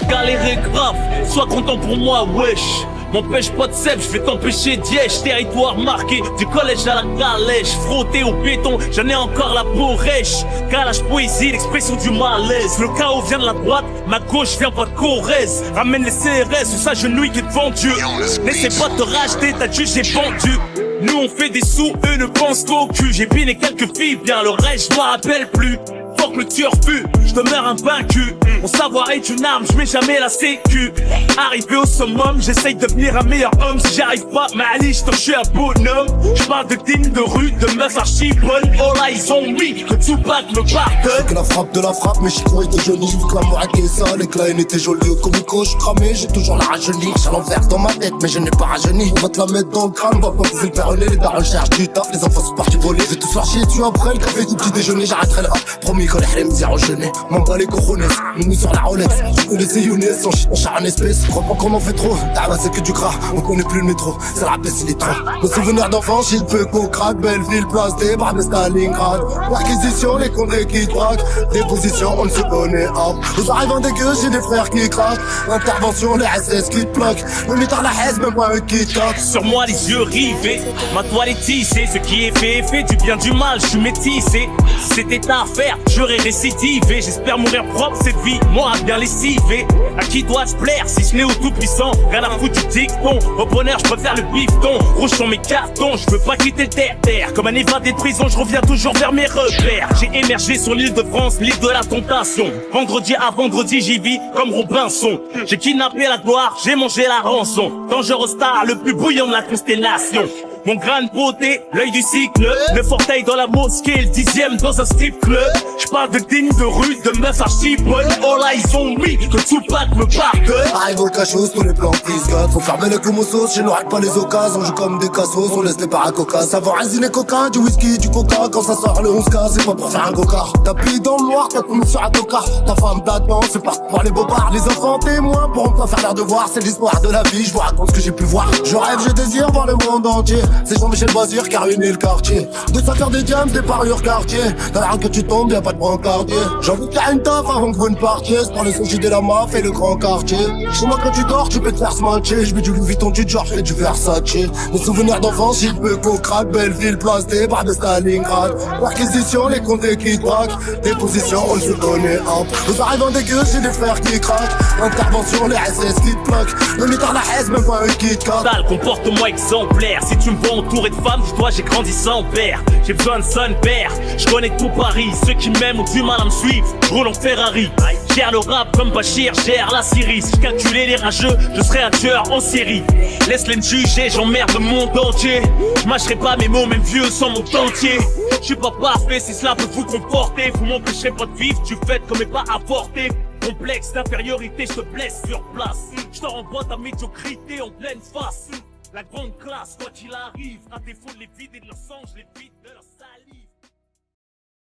galérer grave, sois content pour moi, wesh. M'empêche pas de sève, je vais t'empêcher d'yèche. Territoire marqué, du collège à la calèche. Frotté au béton, j'en ai encore la peau rêche. Calage poésie, l'expression du malaise. Le chaos vient de la droite, ma gauche vient pas de Corrèze. Ramène les CRS ou sa genouille qui est devant Dieu. N'essaie pas de te racheter, t'as dû, j'ai vendu. Nous on fait des sous, eux ne pensent qu'au cul. J'ai piné quelques filles, bien le reste je m'en rappelle plus. Fuck le tueur pu, je demeure invaincu. Mon savoir est une arme, je mets jamais la sécu. Arrivé au summum, j'essaye de devenir un meilleur homme. Si j'arrive pas, Mali, je suis un bonhomme. Je parle de team, de rue, de meufs archi bonnes. All eyes on me, que Tupac me pardonne. Que la frappe de la frappe, mes chicots étaient jolis. Vu que la mort était sale et que la haine était jolie. Comme une coche cramée, j'ai toujours la rajeunir. J'ai l'envers dans ma tête, mais je n'ai pas rajeuni. On va te la mettre dans le crâne, on va pas pousser le perronner. Les darons cherchent du taf, les enfants sont partis voler. Je vais te faire chier dessus après le café du petit déjeuner. J'arrêterai là, promis que les harim zéro jeûner. M'en bats les cojones, nous sur la Rolex. Tu connais ces Younes, on charre en espèce. Crois pas qu'on en fait trop, t'as c'est que du gras. On connaît plus le métro, c'est la baisse, il est trop. Nos souvenirs d'enfance, il peut qu'on craque. Belleville, place des bras de Stalingrad. Perquisition, les condés qui craquent. Déposition, on ne se connaît pas. Nous arrivons des gueux, j'ai des frères qui craquent. Intervention, les SS qui te plaquent. Le mitard la haise, même moi un qui claque. Sur moi les yeux rivés, ma toile est tissée. Ce qui est fait du bien du mal, je suis métissé. Si c'était à faire, j'aurais récidivé. J'espère mourir propre cette vie, moi bien lessivé. À qui dois-je plaire si ce n'est au tout-puissant? Rien à foutre du dicton. Au bonheur, je préfère le bifton. Rouge sont mes cartons, je veux pas quitter le terre-terre. Comme un évadé de prison, je reviens toujours vers mes repères. J'ai émergé sur l'île de France, l'île de la tentation. Vendredi à vendredi, j'y vis comme Robinson. J'ai kidnappé la gloire, j'ai mangé la rançon. Dangereux star, le plus bouillant de la constellation. Mon grain de beauté, l'œil du cycle. Le fortail dans la mosquée, le 10e dans un strip club. J'parle de dignes de rue, de meufs archi bonnes. All eyes on me, que Tupac me pardonne. Arrive au cachot, tous les plans qui se gâtent. Faut fermer les clomos, chez nous règle pas les occasions. On joue comme des cassos, on laisse les paracocas. Savoir les coquins, du whisky, du coca. Quand ça sort le 11K, c'est pas pour faire un go-kart. Tapis dans le noir, t'as tombé sur un tocard. Ta femme d'attente, c'est pas pour les bobards. Les enfants témoins pourront pas faire leur devoir. C'est l'histoire de la vie, je vous raconte ce que j'ai pu voir. Je rêve, je désire voir le monde entier. C'est Jean-Michel Bazir qui a ruiné le quartier. De ça faire des diams, des parures quartier. Dans la rue que tu tombes, y'a pas de brancardier. J'ai envie de faire une taf avant que vous ne partiez. C'est pour les sushis de la maf et le grand quartier. Chez moi quand tu dors, tu peux te faire smatcher. Je mets du Louis Vuitton, du George et du Versace. Mes souvenirs d'enfance, il peut qu'on craque. Belleville, place des bras de Stalingrad. Perquisition, les condés qui craquent. Déposition, on ne se connaît pas. Nous arrivons des gueux, j'ai des frères qui craquent. Intervention, les SS qui te plaquent. Le mitard la haise, même pas un Kit Kat. Sale, comporte-moi exemplaire. Si tu me vois entouré de femmes, dis-toi j'ai grandi sans père. J'ai besoin de son père. Je connais tout Paris. Ceux qui m'aiment ont du mal à me suivre. Je roule en Ferrari. Gère le rap comme Bachir, gère la Syrie. Si je calculais les rageux, je serais un tueur en série. Laisse-les me juger, j'emmerde le monde entier. Je mâcherai pas mes mots, même vieux sans mon entier. Je suis pas parfait, si cela peut vous comporter. Vous m'empêcherez pas de vivre, tu faites comme et pas apporter. Complexe d'infériorité, je te blesse sur place. Je te renvoie ta médiocrité en pleine face. La grande classe, quoi qu'il arrive, à défaut de les vider de leur sang, je les vide de leur sang.